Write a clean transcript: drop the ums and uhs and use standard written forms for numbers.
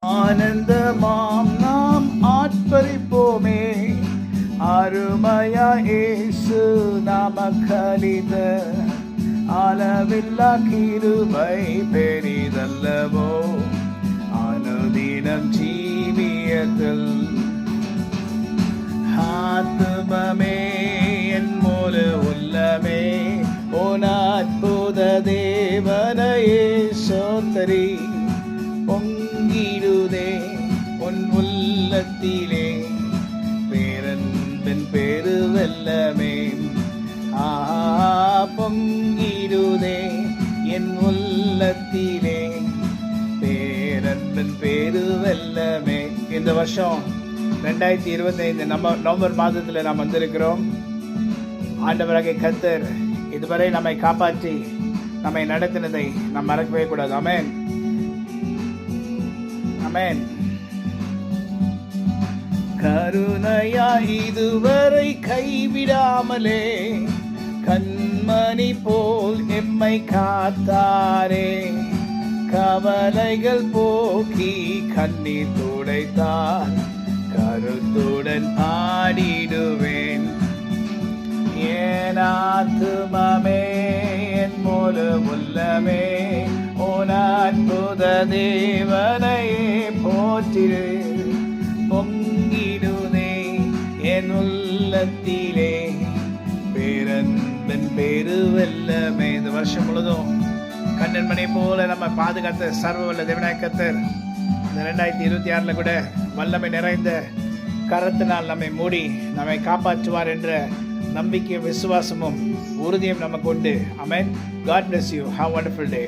ஆனந்தமாம் நாம் ஆட்பரிப்போமே, அருமையா இயேசு நமக்களித்த அளவில்லா கிருபை பெரிதல்லவோ. அனுதினம் ஜீவியத்தில் ஆத்துமமே என் முழு உள்ளமே உன் அற்புத தேவனையே சோத்தரி. பொங்கிடுதே உன் உள்ளத்திலே பேரன்பின் பெருவெல்லமே. பொங்கிடுதே என் உள்ளத்திலே பேரன்பின் பெருவெல்லமே. இந்த வருஷம் 2025 நவம்பர் மாதத்தில் நாம் வந்திருக்கிறோம். ஆண்டவராகிய கர்த்தர் இதுவரை நம்மை காப்பாற்றி நம்மை நடத்தினதை நாம் மறக்கவே கூடாது. ஆமென், ஆமென். கருணையா இதுவரை கைவிடாமலே கண்மணி போல் எம்மை காத்தாரே. கவலைகள் போக்கி கண்ணீர் துடைத்தார், கருத்துடன் பாடிடுவேன். என் ஆத்துமமே என் முழு உள்ளமே உன் அற்புத தேவனையே போற்றிடு. பொங்கிடுதே என் உள்ளத்திலே பேரன்பின் பெருவெல்லமே. இந்த வருஷம் முழுதும் கண்ணன்மணி போல நம்ம பாதுகாத்த சர்வ வல்ல தேவனாகிய கர்த்தர் இந்த 2026 கூட வல்லமை நிறைந்த கரத்தினால் நம்மை மூடி நம்மை காப்பாற்றுவார் என்ற நம்பிக்கை, விசுவாசமும் உறுதியும் நமக்கு உண்டு. ஆமென். God bless you. Have a wonderful day.